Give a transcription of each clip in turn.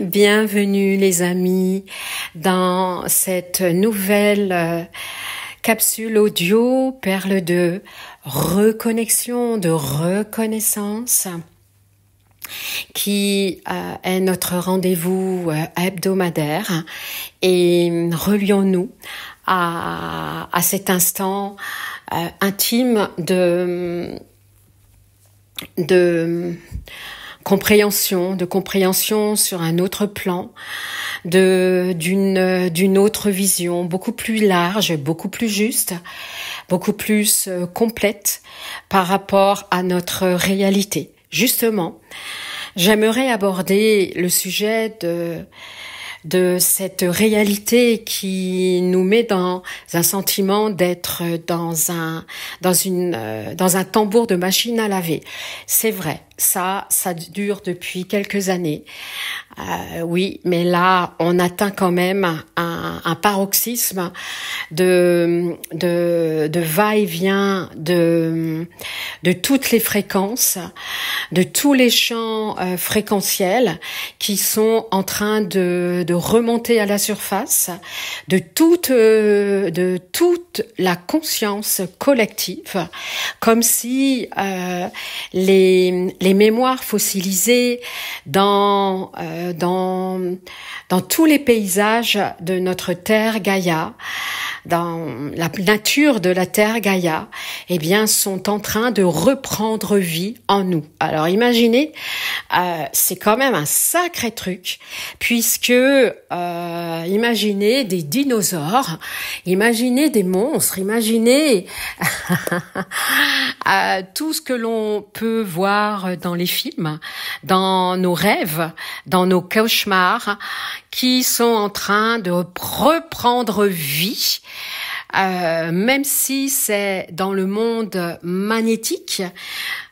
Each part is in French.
Bienvenue les amis dans cette nouvelle capsule audio perle de reconnexion, de reconnaissance qui est notre rendez-vous hebdomadaire et relions-nous à cet instant intime de compréhension sur un autre plan, d'une autre vision, beaucoup plus large, beaucoup plus juste, beaucoup plus complète par rapport à notre réalité. Justement, j'aimerais aborder le sujet de cette réalité qui nous met dans un sentiment d'être dans un tambour de machine à laver. C'est vrai, ça dure depuis quelques années. Oui, mais là, on atteint quand même un paroxysme de va-et-vient de toutes les fréquences, de tous les champs fréquentiels qui sont en train de remonter à la surface, de toute la conscience collective, comme si les mémoires fossilisées dans tous les paysages de notre terre Gaïa, dans la nature de la terre Gaïa, eh bien, sont en train de reprendre vie en nous. Alors, imaginez, c'est quand même un sacré truc, puisque imaginez des dinosaures, imaginez des monstres, imaginez tout ce que l'on peut voir dans les films, dans nos rêves, dans nos cauchemars, qui sont en train de reprendre vie, même si c'est dans le monde magnétique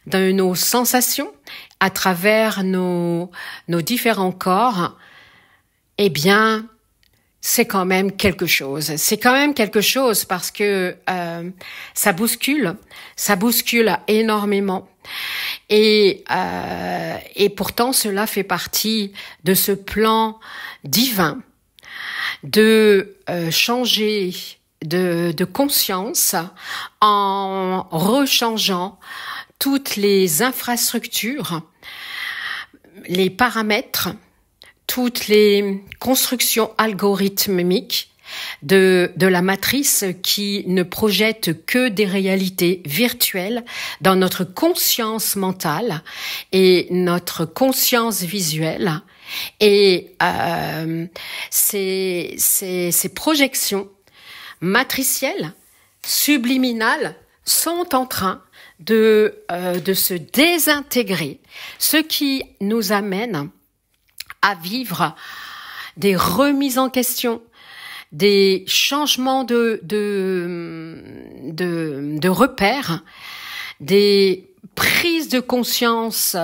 de nos sensations, à travers nos différents corps, eh bien, c'est quand même quelque chose. C'est quand même quelque chose parce que ça bouscule énormément. Et pourtant, cela fait partie de ce plan divin de changer de conscience en rechangeant toutes les infrastructures, les paramètres, toutes les constructions algorithmiques de la matrice qui ne projette que des réalités virtuelles dans notre conscience mentale et notre conscience visuelle. Et ces projections matricielles, subliminales, sont en train de se désintégrer, ce qui nous amène à vivre des remises en question, des changements de repères, des prises de conscience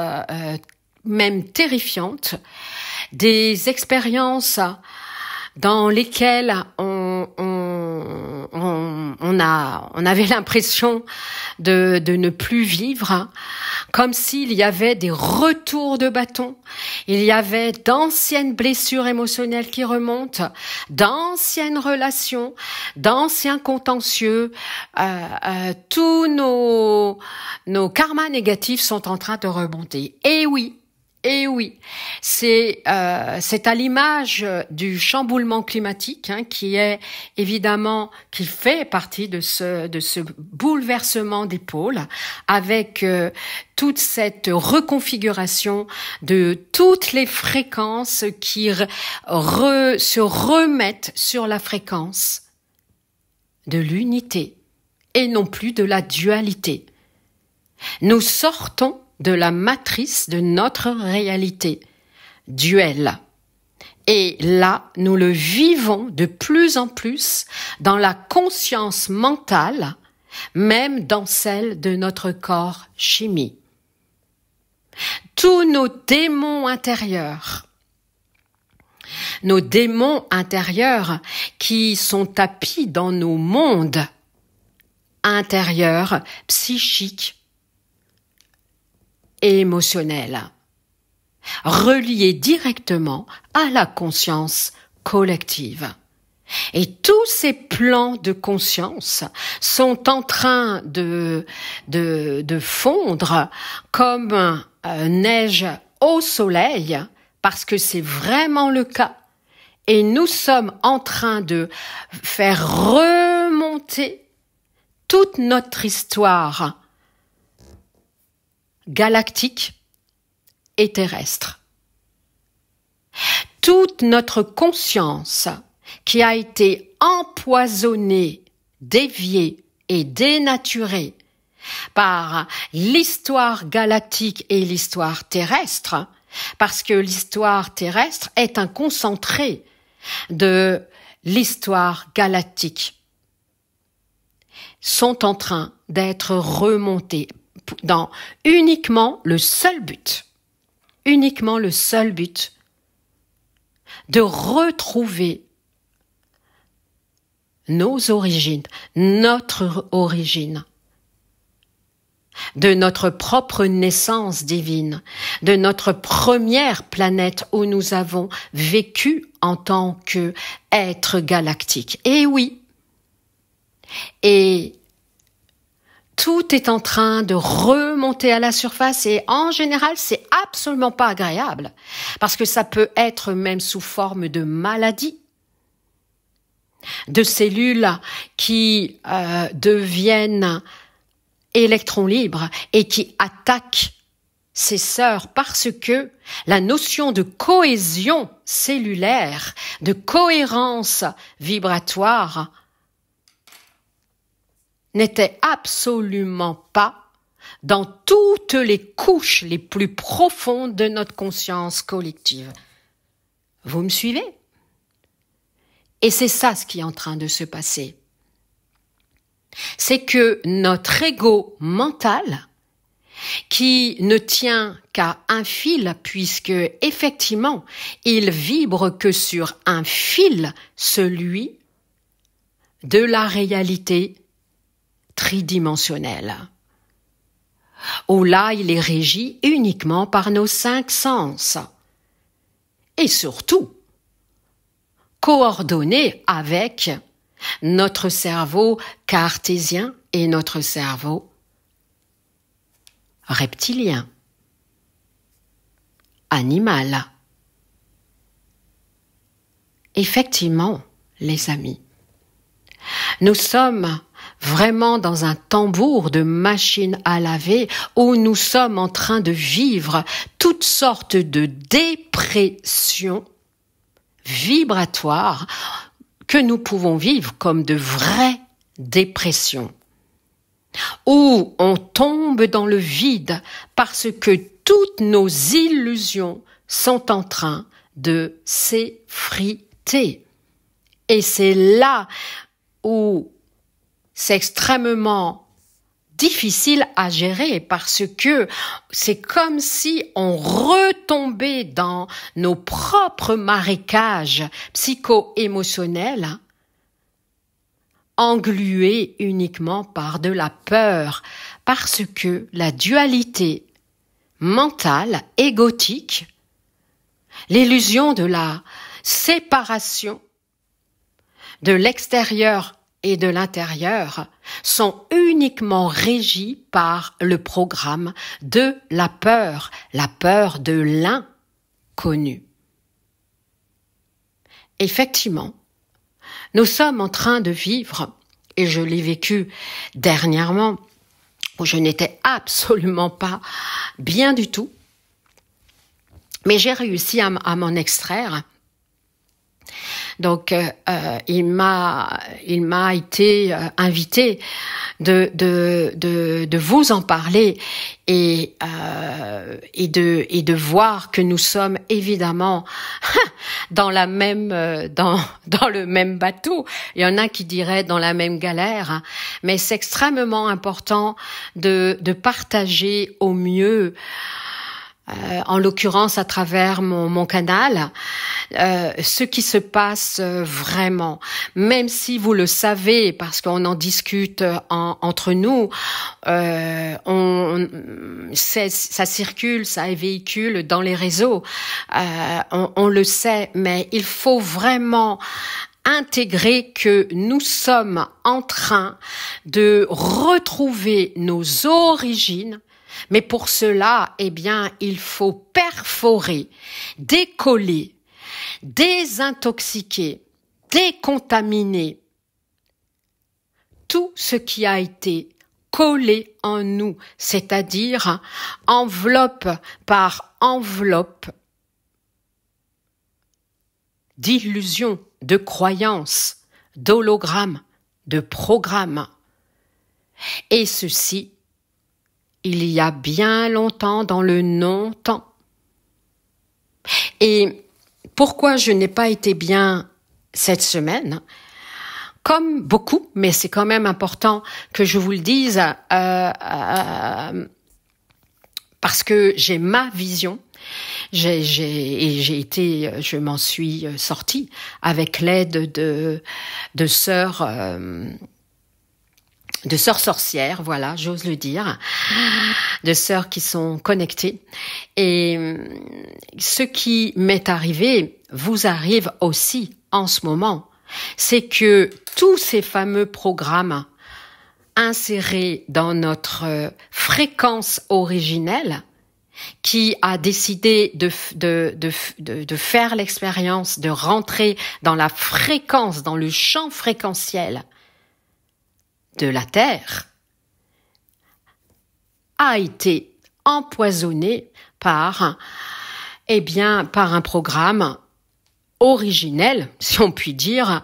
même terrifiantes, des expériences dans lesquelles on avait l'impression de ne plus vivre, comme s'il y avait des retours de bâton, il y avait d'anciennes blessures émotionnelles qui remontent, d'anciennes relations, d'anciens contentieux, tous nos karmas négatifs sont en train de remonter. Et oui, c'est à l'image du chamboulement climatique, qui est évidemment, qui fait partie de ce bouleversement des pôles, avec toute cette reconfiguration de toutes les fréquences qui se remettent sur la fréquence de l'unité et non plus de la dualité. Nous sortons de la matrice de notre réalité duelle. Et là, nous le vivons de plus en plus dans la conscience mentale, même dans celle de notre corps chimie. Tous nos démons intérieurs qui sont tapis dans nos mondes intérieurs, psychiques, et émotionnel. relié directement à la conscience collective. Et tous ces plans de conscience sont en train de fondre comme neige au soleil, parce que c'est vraiment le cas. Et nous sommes en train de faire remonter toute notre histoire galactique et terrestre. Toute notre conscience qui a été empoisonnée, déviée et dénaturée par l'histoire galactique et l'histoire terrestre, parce que l'histoire terrestre est un concentré de l'histoire galactique, sont en train d'être remontés dans uniquement le seul but de retrouver nos origines, notre origine, de notre propre naissance divine, de notre première planète où nous avons vécu en tant qu'être galactique. Et oui, et tout est en train de remonter à la surface et en général, c'est absolument pas agréable parce que ça peut être même sous forme de maladie, de cellules qui deviennent électrons libres et qui attaquent ces sœurs parce que la notion de cohésion cellulaire, de cohérence vibratoire n'était absolument pas dans toutes les couches les plus profondes de notre conscience collective. Vous me suivez? Et c'est ça ce qui est en train de se passer. C'est que notre ego mental, qui ne tient qu'à un fil, puisque effectivement, il vibre que sur un fil, celui de la réalité tridimensionnelle, où là, il est régi uniquement par nos 5 sens. Et surtout, coordonné avec notre cerveau cartésien et notre cerveau reptilien, animal. Effectivement, les amis, nous sommes vraiment dans un tambour de machine à laver où nous sommes en train de vivre toutes sortes de dépressions vibratoires que nous pouvons vivre comme de vraies dépressions, où on tombe dans le vide parce que toutes nos illusions sont en train de s'effriter. Et c'est là où c'est extrêmement difficile à gérer parce que c'est comme si on retombait dans nos propres marécages psycho-émotionnels, englués uniquement par de la peur, parce que la dualité mentale, égotique, l'illusion de la séparation de l'extérieur et de l'intérieur sont uniquement régis par le programme de la peur de l'inconnu. Effectivement, nous sommes en train de vivre, et je l'ai vécu dernièrement, où je n'étais absolument pas bien du tout, mais j'ai réussi à m'en extraire. Donc, il m'a été invité de vous en parler et de voir que nous sommes évidemment dans le même bateau. Il y en a qui diraient dans la même galère, mais c'est extrêmement important de partager au mieux. En l'occurrence à travers mon canal, ce qui se passe vraiment, même si vous le savez, parce qu'on en discute entre nous, ça circule, ça véhicule dans les réseaux, on le sait, mais il faut vraiment intégrer que nous sommes en train de retrouver nos origines, mais pour cela, eh bien, il faut perforer, décoller, désintoxiquer, décontaminer tout ce qui a été collé en nous, c'est-à-dire enveloppe par enveloppe d'illusions, de croyances, d'hologrammes, de programmes. Et ceci, il y a bien longtemps dans le non-temps. Et pourquoi je n'ai pas été bien cette semaine? Comme beaucoup, mais c'est quand même important que je vous le dise, parce que j'ai ma vision. Je m'en suis sortie avec l'aide de sœurs sorcières, voilà, j'ose le dire, de sœurs qui sont connectées. Et ce qui m'est arrivé vous arrive aussi en ce moment. C'est que tous ces fameux programmes insérés dans notre fréquence originelle, qui a décidé de faire l'expérience, de rentrer dans la fréquence, dans le champ fréquentiel de la Terre, a été empoisonné par un programme originel, si on peut dire,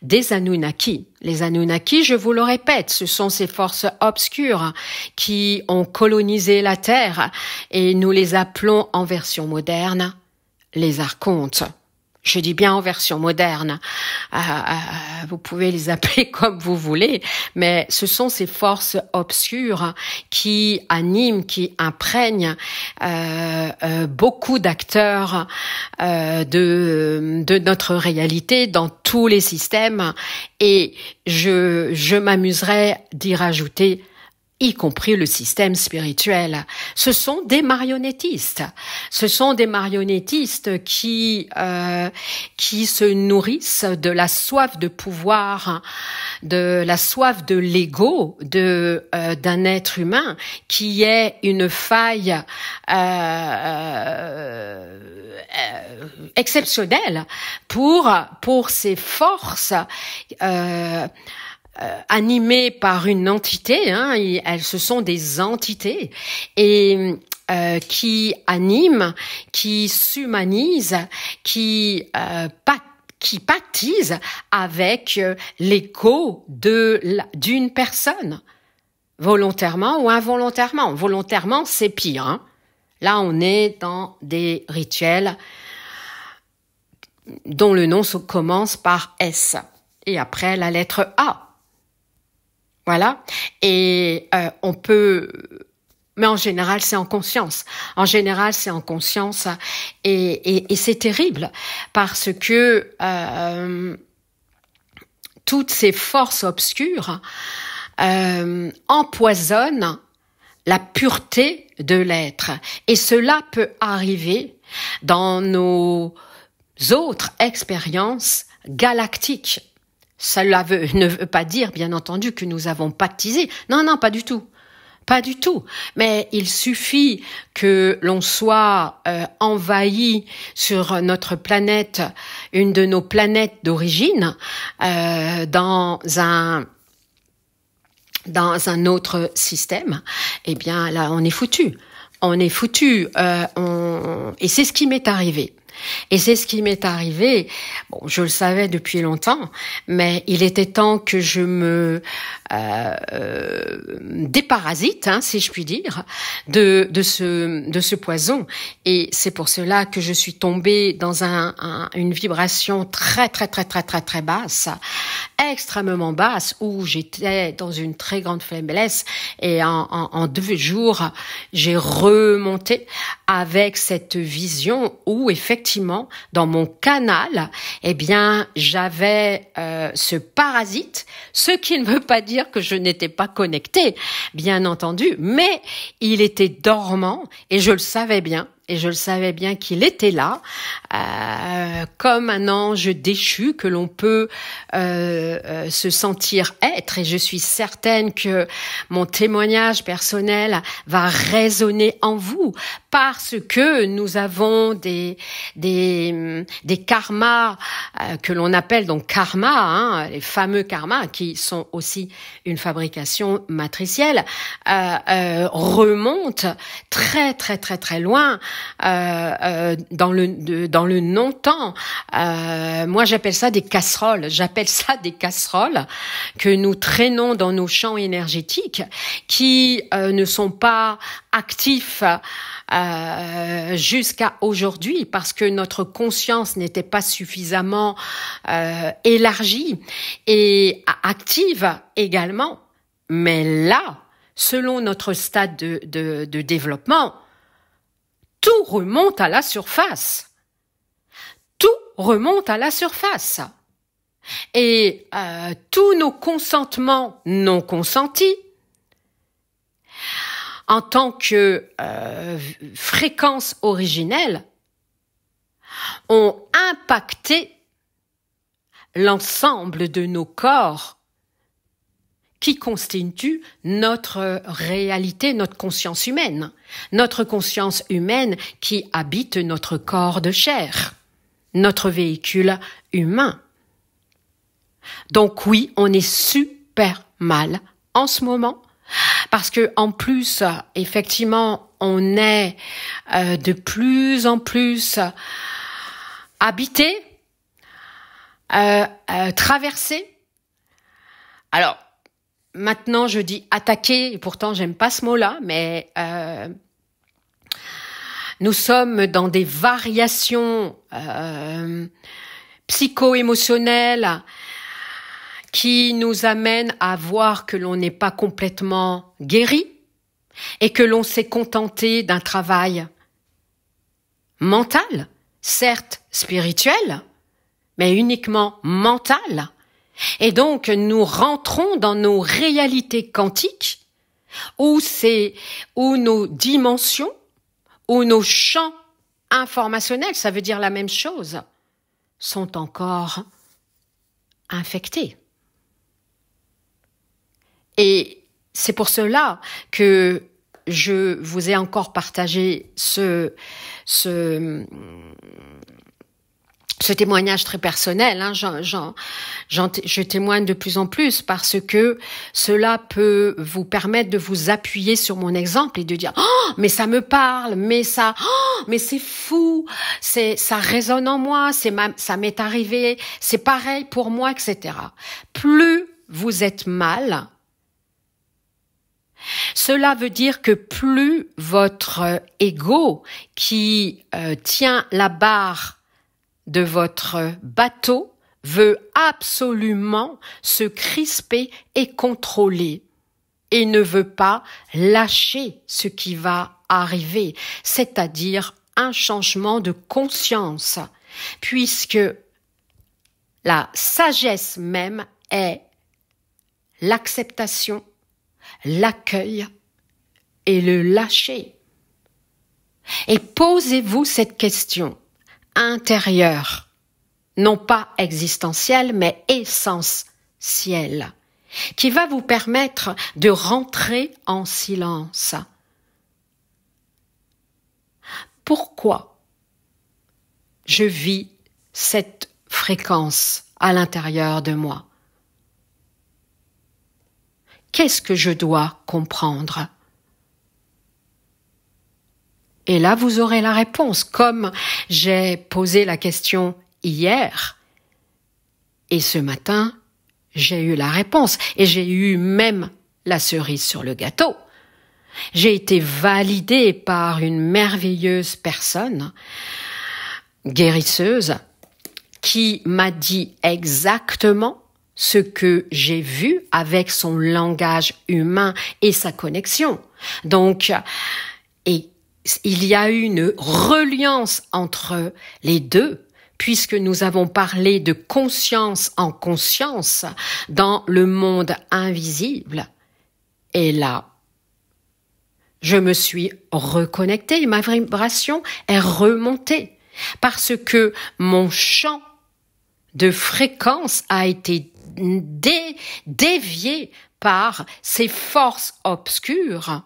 des Anunnaki. Les Anunnaki, je vous le répète, ce sont ces forces obscures qui ont colonisé la Terre et nous les appelons en version moderne les archontes. Je dis bien en version moderne. Vous pouvez les appeler comme vous voulez, mais ce sont ces forces obscures qui animent, qui imprègnent beaucoup d'acteurs de notre réalité dans tous les systèmes. Et je m'amuserais d'y rajouter, y compris le système spirituel. Ce sont des marionnettistes. Ce sont des marionnettistes qui se nourrissent de la soif de pouvoir, de la soif de l'ego d'un être humain qui est une faille exceptionnelle pour ces forces animées par une entité, ce sont des entités et qui animent, qui s'humanisent, qui pactisent avec l'ego d'une personne, volontairement ou involontairement. Volontairement, c'est pire. Là, on est dans des rituels dont le nom commence par S et après la lettre A. Voilà. Et on peut... Mais en général, c'est en conscience. En général, c'est en conscience et c'est terrible parce que toutes ces forces obscures empoisonnent la pureté de l'être. Et cela peut arriver dans nos autres expériences galactiques. Cela ne veut pas dire, bien entendu, que nous avons pactisé. Non, pas du tout. Pas du tout. Mais il suffit que l'on soit envahi sur notre planète, une de nos planètes d'origine, dans un autre système. Eh bien, là, on est foutu. On est foutu. Et c'est ce qui m'est arrivé. Et c'est ce qui m'est arrivé. Bon, je le savais depuis longtemps, mais il était temps que je me déparasite, si je puis dire, de ce poison. Et c'est pour cela que je suis tombée dans une vibration très très très très très très basse, extrêmement basse où j'étais dans une très grande faiblesse et en 2 jours, j'ai remonté avec cette vision où effectivement, dans mon canal, eh bien, j'avais ce parasite, ce qui ne veut pas dire que je n'étais pas connectée, bien entendu, mais il était dormant et je le savais bien. Et je le savais bien qu'il était là, comme un ange déchu que l'on peut se sentir être. Et je suis certaine que mon témoignage personnel va résonner en vous parce que nous avons des karmas que l'on appelle donc karma, les fameux karmas qui sont aussi une fabrication matricielle, remontent très très très très loin. Dans le non-temps. Moi, j'appelle ça des casseroles. J'appelle ça des casseroles que nous traînons dans nos champs énergétiques qui ne sont pas actifs jusqu'à aujourd'hui parce que notre conscience n'était pas suffisamment élargie et active également. Mais là, selon notre stade de développement, tout remonte à la surface. Tout remonte à la surface. Et tous nos consentements non consentis, en tant que fréquence originelle, ont impacté l'ensemble de nos corps qui constitue notre réalité, notre conscience humaine qui habite notre corps de chair, notre véhicule humain. Donc oui, on est super mal en ce moment, parce que en plus, effectivement, on est de plus en plus habité, traversé. Alors, maintenant, je dis attaquer, et pourtant j'aime pas ce mot-là, mais nous sommes dans des variations psycho-émotionnelles qui nous amènent à voir que l'on n'est pas complètement guéri et que l'on s'est contenté d'un travail mental, certes spirituel, mais uniquement mental. Et donc, nous rentrons dans nos réalités quantiques où nos dimensions, où nos champs informationnels, ça veut dire la même chose, sont encore infectés. Et c'est pour cela que je vous ai encore partagé ce témoignage très personnel, je témoigne de plus en plus parce que cela peut vous permettre de vous appuyer sur mon exemple et de dire mais ça me parle, mais c'est fou, ça résonne en moi, ça m'est arrivé, c'est pareil pour moi, etc. Plus vous êtes mal, cela veut dire que plus votre ego qui tient la barre de votre bateau veut absolument se crisper et contrôler et ne veut pas lâcher ce qui va arriver, c'est-à-dire un changement de conscience, puisque la sagesse même est l'acceptation, l'accueil et le lâcher. Et posez-vous cette question intérieure, non pas existentielle, mais essentielle, qui va vous permettre de rentrer en silence. Pourquoi je vis cette fréquence à l'intérieur de moi? Qu'est-ce que je dois comprendre? Et là, vous aurez la réponse, comme j'ai posé la question hier. Et ce matin, j'ai eu la réponse. Et j'ai eu même la cerise sur le gâteau. J'ai été validée par une merveilleuse personne, guérisseuse, qui m'a dit exactement ce que j'ai vu avec son langage humain et sa connexion. Donc, et il y a une reliance entre les deux, puisque nous avons parlé de conscience en conscience dans le monde invisible. Et là, je me suis reconnectée, ma vibration est remontée, parce que mon champ de fréquence a été dévié par ces forces obscures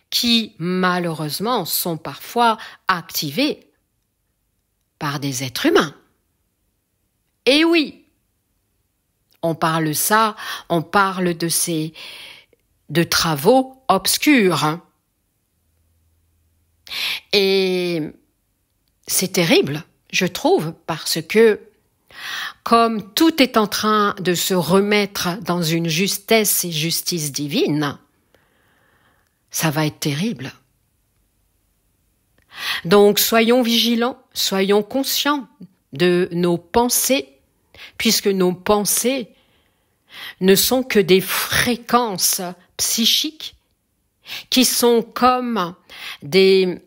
qui, malheureusement, sont parfois activées par des êtres humains. Et oui, on parle de travaux obscurs. Et c'est terrible, je trouve, parce que comme tout est en train de se remettre dans une justesse et justice divine, ça va être terrible. Donc soyons vigilants, soyons conscients de nos pensées, puisque nos pensées ne sont que des fréquences psychiques qui sont comme des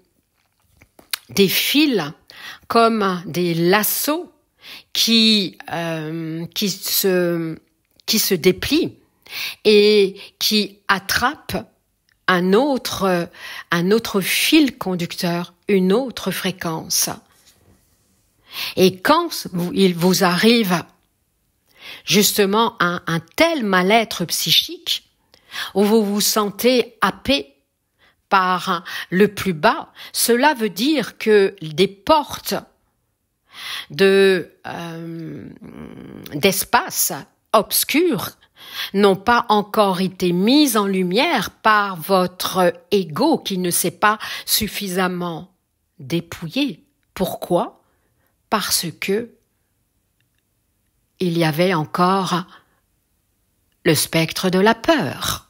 fils, comme des lasso qui se déplient et qui attrapent un autre fil conducteur, une autre fréquence. Et quand il vous arrive justement un tel mal-être psychique, où vous vous sentez happé par le plus bas, cela veut dire que des portes d'espace obscurs n'ont pas encore été mises en lumière par votre ego qui ne s'est pas suffisamment dépouillé. Pourquoi? Parce que il y avait encore le spectre de la peur.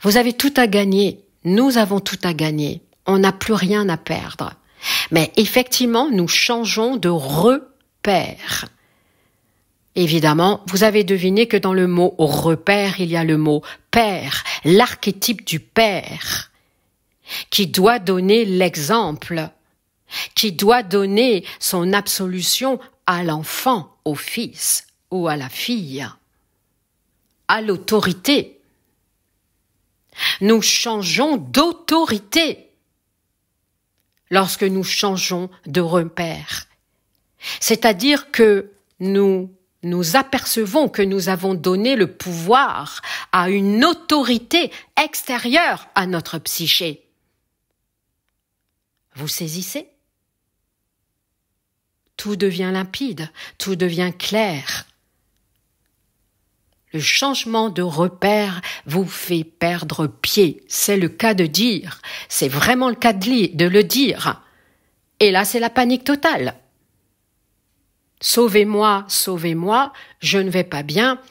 Vous avez tout à gagner, nous avons tout à gagner, on n'a plus rien à perdre. Mais effectivement, nous changeons de repère. Évidemment, vous avez deviné que dans le mot repère, il y a le mot père, l'archétype du père, qui doit donner l'exemple, qui doit donner son absolution à l'enfant, au fils ou à la fille, à l'autorité. Nous changeons d'autorité lorsque nous changeons de repère. C'est-à-dire que nous apercevons que nous avons donné le pouvoir à une autorité extérieure à notre psyché. Vous saisissez? Tout devient limpide, tout devient clair. Le changement de repère vous fait perdre pied. C'est le cas de dire. C'est vraiment le cas de le dire. Et là, c'est la panique totale. Sauvez-moi, sauvez-moi, je ne vais pas bien.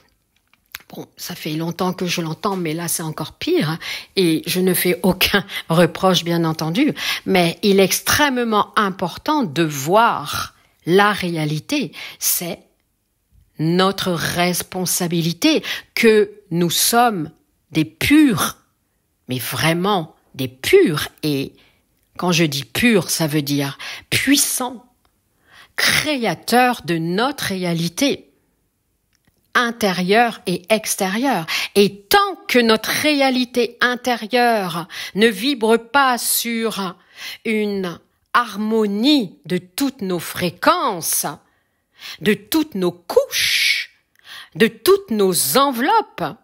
Bon, ça fait longtemps que je l'entends, mais là, c'est encore pire. Et je ne fais aucun reproche, bien entendu. Mais il est extrêmement important de voir la réalité. C'est notre responsabilité que nous sommes des purs, mais vraiment des purs. Et quand je dis purs, ça veut dire puissants, créateurs de notre réalité, intérieure et extérieure. Et tant que notre réalité intérieure ne vibre pas sur une harmonie de toutes nos fréquences, de toutes nos couches, de toutes nos enveloppes,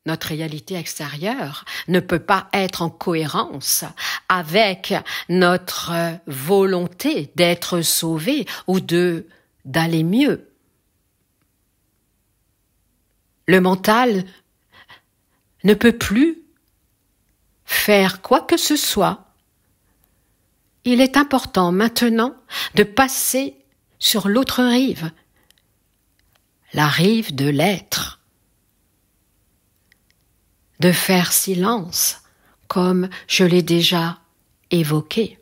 notre réalité extérieure ne peut pas être en cohérence avec notre volonté d'être sauvé ou d'aller mieux. Le mental ne peut plus faire quoi que ce soit. Il est important maintenant de passer sur l'autre rive, la rive de l'être, de faire silence, comme je l'ai déjà évoqué.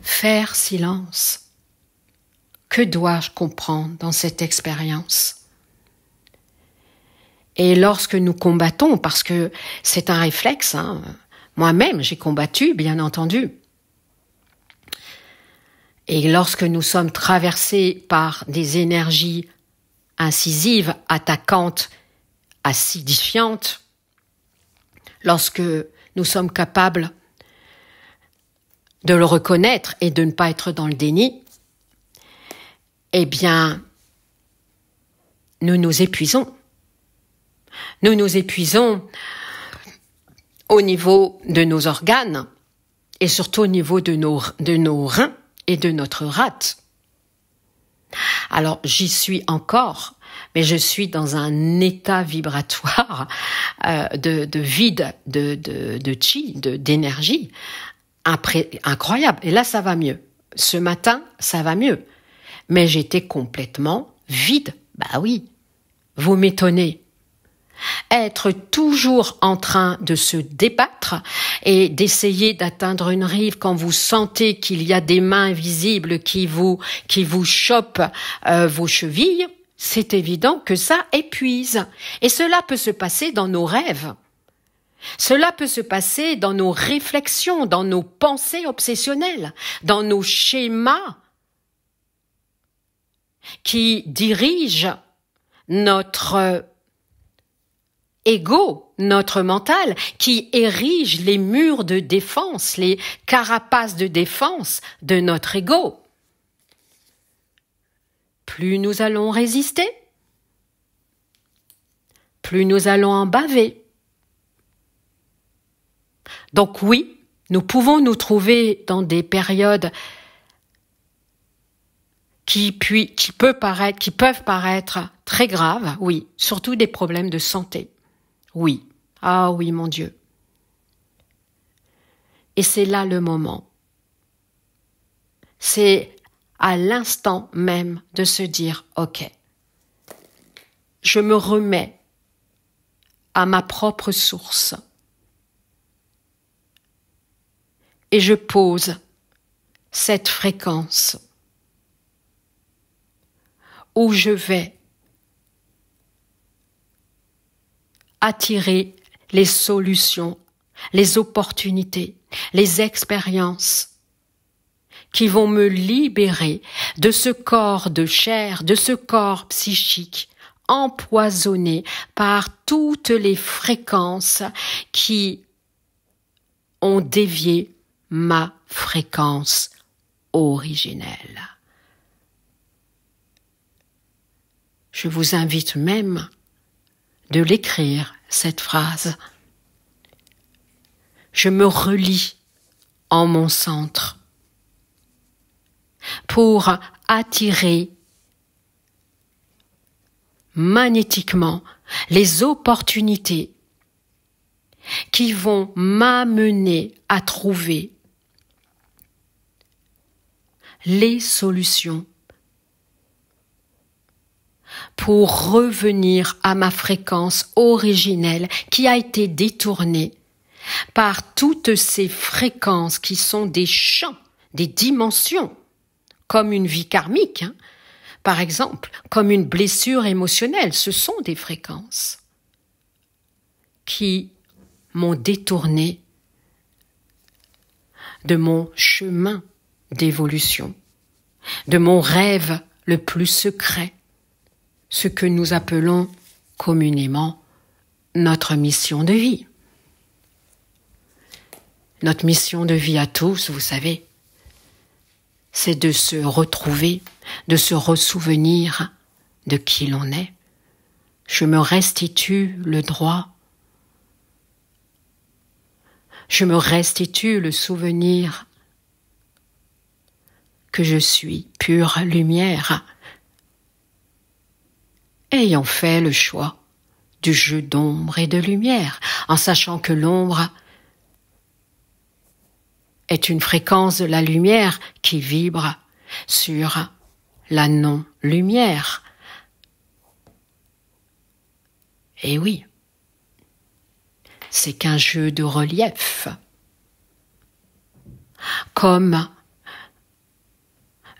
faire silence. Que dois-je comprendre dans cette expérience? Et lorsque nous combattons, parce que c'est un réflexe, hein, moi-même j'ai combattu, bien entendu. Et lorsque nous sommes traversés par des énergies incisives, attaquantes, acidifiantes, lorsque nous sommes capables de le reconnaître et de ne pas être dans le déni, eh bien, nous nous épuisons. Nous nous épuisons au niveau de nos organes et surtout au niveau de nos reins et de notre rate. Alors, j'y suis encore, mais je suis dans un état vibratoire de vide, de chi, d'énergie incroyable. Et là, ça va mieux. Ce matin, ça va mieux. Mais j'étais complètement vide. Bah oui, vous m'étonnez. Être toujours en train de se débattre et d'essayer d'atteindre une rive quand vous sentez qu'il y a des mains invisibles qui vous chopent vos chevilles, c'est évident que ça épuise. Et cela peut se passer dans nos rêves. Cela peut se passer dans nos réflexions, dans nos pensées obsessionnelles, dans nos schémas qui dirigent notre ego, notre mental, qui érige les murs de défense, les carapaces de défense de notre ego. Plus nous allons résister, plus nous allons en baver. Donc oui, nous pouvons nous trouver dans des périodes qui peuvent paraître très graves, oui, surtout des problèmes de santé. Oui, ah oui, mon Dieu. Et c'est là le moment. C'est à l'instant même de se dire, ok, je me remets à ma propre source et je pose cette fréquence où je vais attirer les solutions, les opportunités, les expériences qui vont me libérer de ce corps de chair, de ce corps psychique empoisonné par toutes les fréquences qui ont dévié ma fréquence originelle. Je vous invite même de l'écrire, cette phrase. Je me relie en mon centre pour attirer magnétiquement les opportunités qui vont m'amener à trouver les solutions pour revenir à ma fréquence originelle qui a été détournée par toutes ces fréquences qui sont des champs, des dimensions, comme une vie karmique, hein. Par exemple, comme une blessure émotionnelle, ce sont des fréquences qui m'ont détourné de mon chemin d'évolution, de mon rêve le plus secret, ce que nous appelons communément notre mission de vie. Notre mission de vie à tous, vous savez, c'est de se retrouver, de se ressouvenir de qui l'on est. Je me restitue le droit. Je me restitue le souvenir que je suis pure lumière, ayant fait le choix du jeu d'ombre et de lumière, en sachant que l'ombre est une fréquence de la lumière qui vibre sur la non-lumière. Et oui, c'est qu'un jeu de relief, comme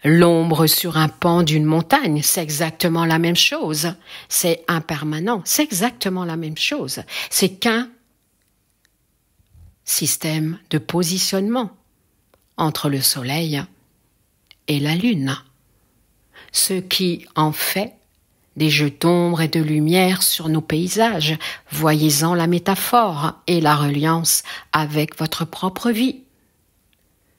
l'ombre sur un pan d'une montagne, c'est exactement la même chose. C'est impermanent, c'est exactement la même chose. C'est qu'un système de positionnement entre le soleil et la lune, ce qui en fait des jeux d'ombre et de lumière sur nos paysages. Voyez-en la métaphore et la reliance avec votre propre vie.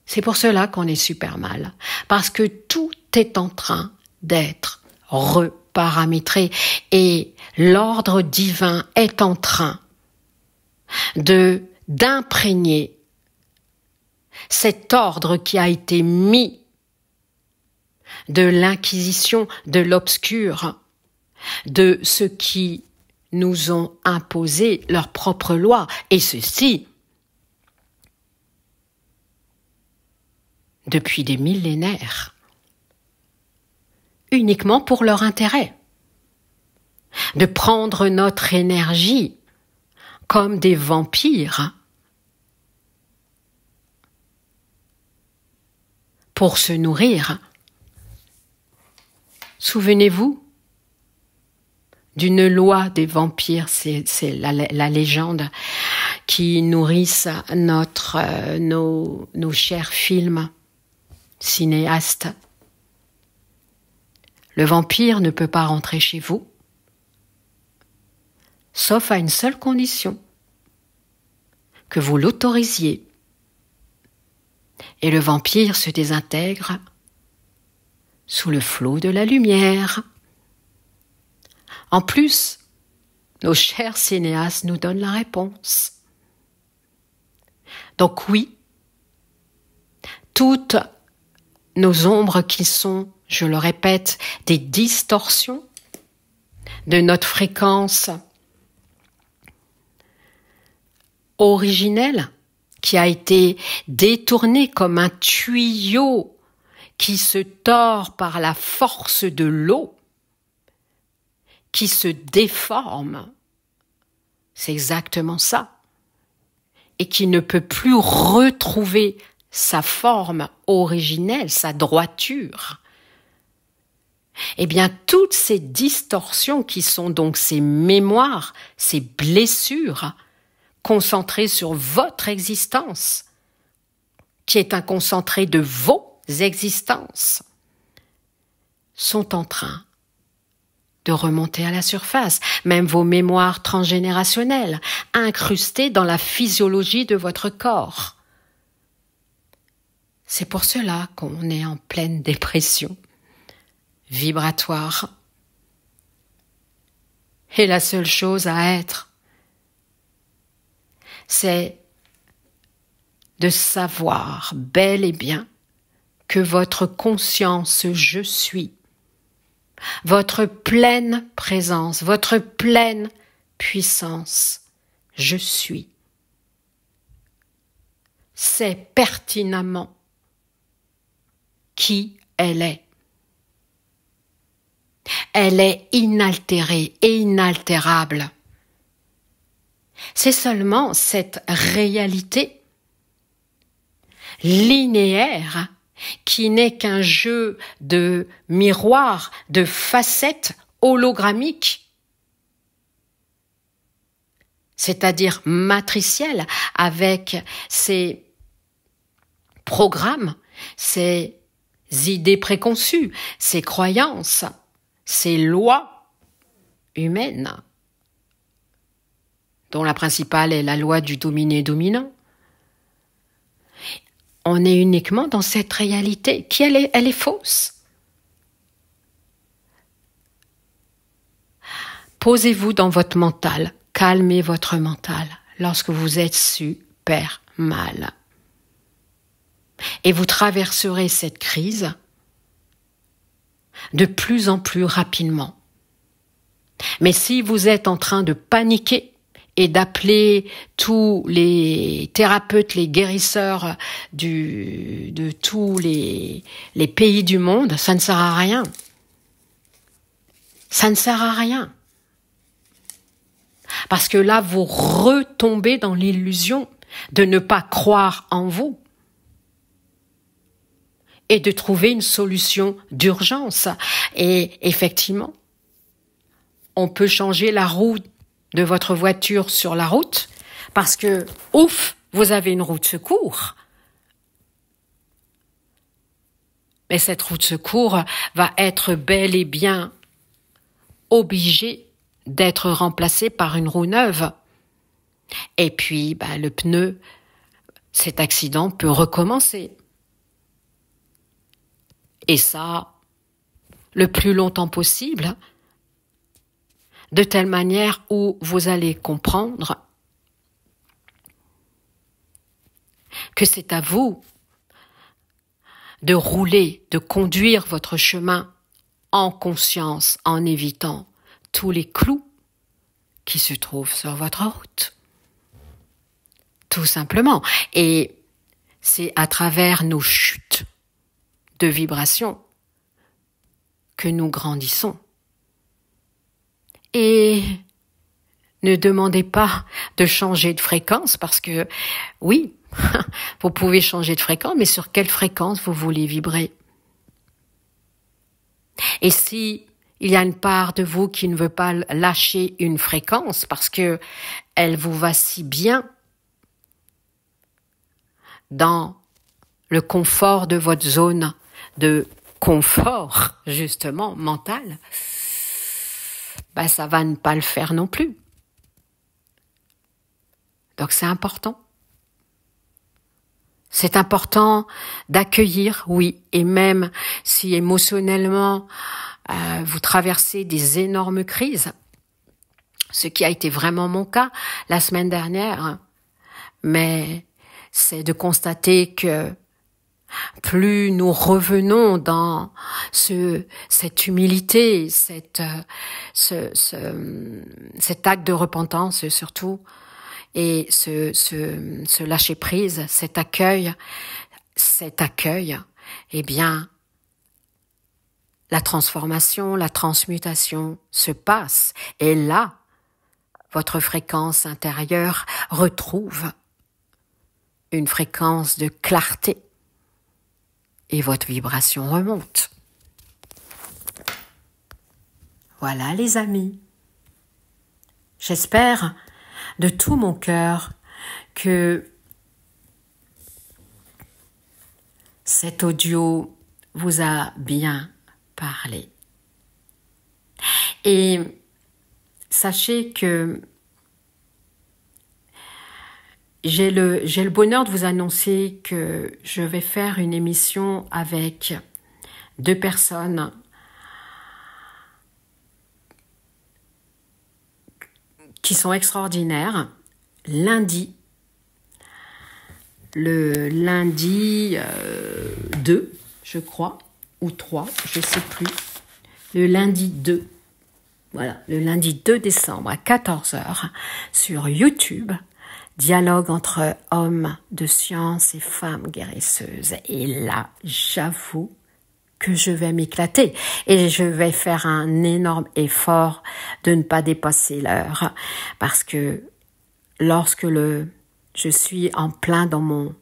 C'est pour cela qu'on est super mal, parce que tout est en train d'être reparamétré et l'ordre divin est en train d'imprégner cet ordre qui a été mis de l'inquisition, de l'obscur, de ceux qui nous ont imposé leurs propres lois, et ceci depuis des millénaires, uniquement pour leur intérêt, de prendre notre énergie comme des vampires pour se nourrir. Souvenez-vous d'une loi des vampires, c'est la légende qui nourrissent nos chers films cinéastes. Le vampire ne peut pas rentrer chez vous, sauf à une seule condition, que vous l'autorisiez. Et le vampire se désintègre sous le flot de la lumière. En plus, nos chers cinéastes nous donnent la réponse. Donc oui, toutes nos ombres qui sont, je le répète, des distorsions de notre fréquence originelle qui a été détournée comme un tuyau qui se tord par la force de l'eau, qui se déforme. C'est exactement ça. Et qui ne peut plus retrouver sa forme originelle, sa droiture. Eh bien, toutes ces distorsions qui sont donc ces mémoires, ces blessures concentrées sur votre existence, qui est un concentré de vos existences, sont en train de remonter à la surface, même vos mémoires transgénérationnelles, incrustées dans la physiologie de votre corps. C'est pour cela qu'on est en pleine dépression vibratoire. Et la seule chose à être, c'est de savoir bel et bien que votre conscience je suis, votre pleine présence, votre pleine puissance je suis, c'est pertinemment qui elle est. Elle est inaltérée et inaltérable. C'est seulement cette réalité linéaire qui n'est qu'un jeu de miroirs, de facettes hologrammiques, c'est-à-dire matricielles, avec ces programmes, ces idées préconçues, ces croyances, ces lois humaines, dont la principale est la loi du dominé-dominant. On est uniquement dans cette réalité qui, elle est fausse. Posez-vous dans votre mental, calmez votre mental lorsque vous êtes super mal. Et vous traverserez cette crise de plus en plus rapidement. Mais si vous êtes en train de paniquer et d'appeler tous les thérapeutes, les guérisseurs de tous les pays du monde, ça ne sert à rien. Ça ne sert à rien. Parce que là, vous retombez dans l'illusion de ne pas croire en vous. et de trouver une solution d'urgence. Et effectivement, on peut changer la roue de votre voiture sur la route parce que, ouf, vous avez une roue de secours. Mais cette roue de secours va être bel et bien obligée d'être remplacée par une roue neuve. Et puis, le pneu, cet accident peut recommencer. Et ça, le plus longtemps possible, de telle manière où vous allez comprendre que c'est à vous de rouler, de conduire votre chemin en conscience, en évitant tous les clous qui se trouvent sur votre route. Tout simplement. Et c'est à travers nos chutes de vibrations que nous grandissons. Et ne demandez pas de changer de fréquence parce que, oui, vous pouvez changer de fréquence, mais sur quelle fréquence vous voulez vibrer? Et si il y a une part de vous qui ne veut pas lâcher une fréquence parce que elle vous va si bien dans le confort de votre zone de confort, justement, mental, ça va ne pas le faire non plus. Donc c'est important. C'est important d'accueillir, oui, et même si émotionnellement vous traversez des énormes crises, ce qui a été vraiment mon cas la semaine dernière, mais c'est de constater que plus nous revenons dans cette humilité, cet acte de repentance surtout, et ce lâcher prise, cet accueil, eh bien, la transformation, la transmutation se passe. Et là, votre fréquence intérieure retrouve une fréquence de clarté. Et votre vibration remonte. Voilà les amis. J'espère de tout mon cœur que cet audio vous a bien parlé. Et sachez que j'ai le bonheur de vous annoncer que je vais faire une émission avec 2 personnes qui sont extraordinaires. Le lundi 2, je crois, ou 3, je sais plus. Le lundi 2, voilà, le lundi 2 décembre à 14h sur YouTube. Dialogue entre hommes de science et femmes guérisseuses. Et là, j'avoue que je vais m'éclater. Et je vais faire un énorme effort de ne pas dépasser l'heure. Parce que lorsque je suis en plein dans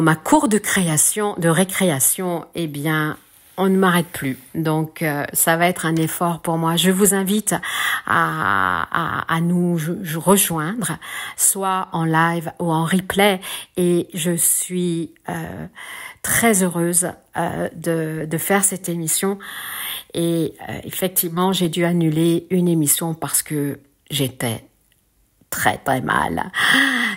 ma cour de récréation, eh bien, on ne m'arrête plus. Donc, ça va être un effort pour moi. Je vous invite à nous rejoindre, soit en live ou en replay. Et je suis très heureuse de faire cette émission. Et effectivement, j'ai dû annuler une émission parce que j'étais très très mal.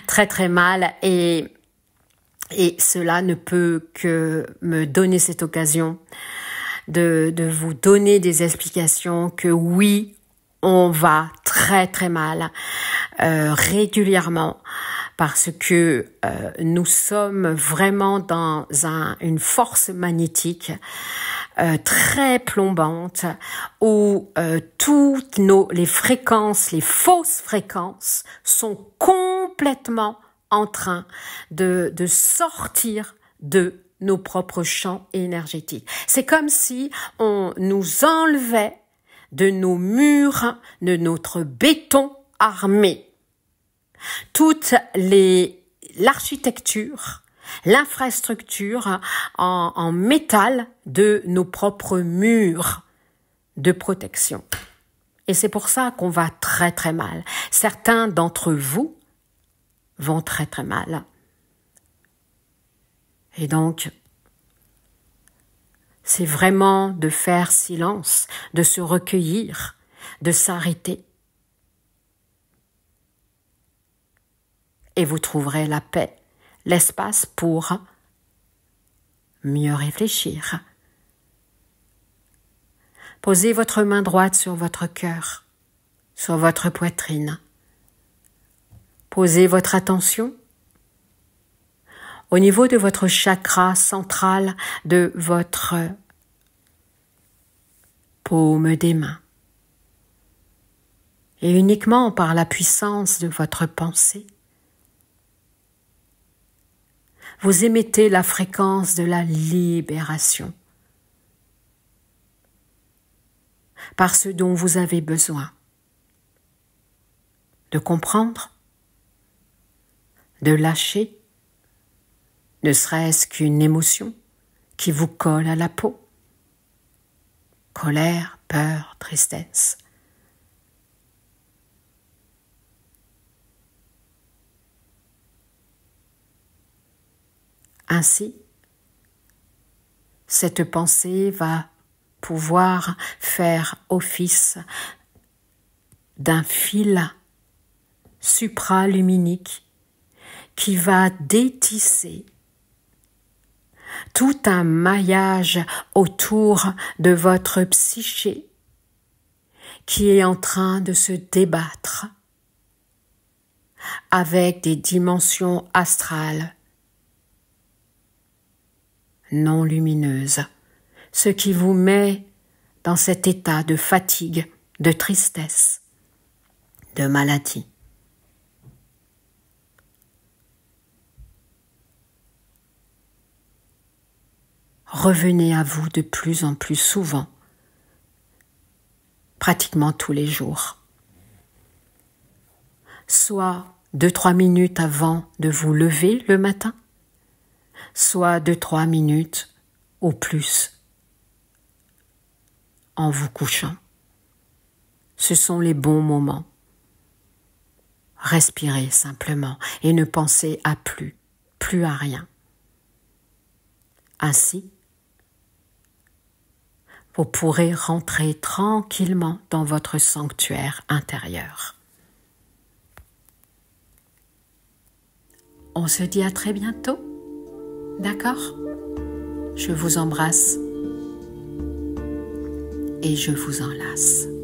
Très très mal. Et cela ne peut que me donner cette occasion de vous donner des explications que oui, on va très très mal régulièrement parce que nous sommes vraiment dans une force magnétique très plombante où toutes les fréquences, les fausses fréquences sont complètement en train de sortir de nos propres champs énergétiques. C'est comme si on nous enlevait de nos murs, de notre béton armé. Toute l'architecture l'infrastructure en métal de nos propres murs de protection. Et c'est pour ça qu'on va très très mal. Certains d'entre vous vont très très mal. Et donc, c'est vraiment de faire silence, de se recueillir, de s'arrêter. Et vous trouverez la paix, l'espace pour mieux réfléchir. Posez votre main droite sur votre cœur, sur votre poitrine. Posez votre attention au niveau de votre chakra central de votre paume des mains. Et uniquement par la puissance de votre pensée, vous émettez la fréquence de la libération par ce dont vous avez besoin de comprendre, de lâcher, ne serait-ce qu'une émotion qui vous colle à la peau. Colère, peur, tristesse. Ainsi, cette pensée va pouvoir faire office d'un fil supraluminique qui va détisser tout un maillage autour de votre psyché qui est en train de se débattre avec des dimensions astrales non lumineuses, ce qui vous met dans cet état de fatigue, de tristesse, de maladie. Revenez à vous de plus en plus souvent, pratiquement tous les jours. Soit 2-3 minutes avant de vous lever le matin, soit 2-3 minutes au plus en vous couchant. Ce sont les bons moments. Respirez simplement et ne pensez à plus à rien. Ainsi, vous pourrez rentrer tranquillement dans votre sanctuaire intérieur. On se dit à très bientôt, d'accord ? Je vous embrasse et je vous enlace.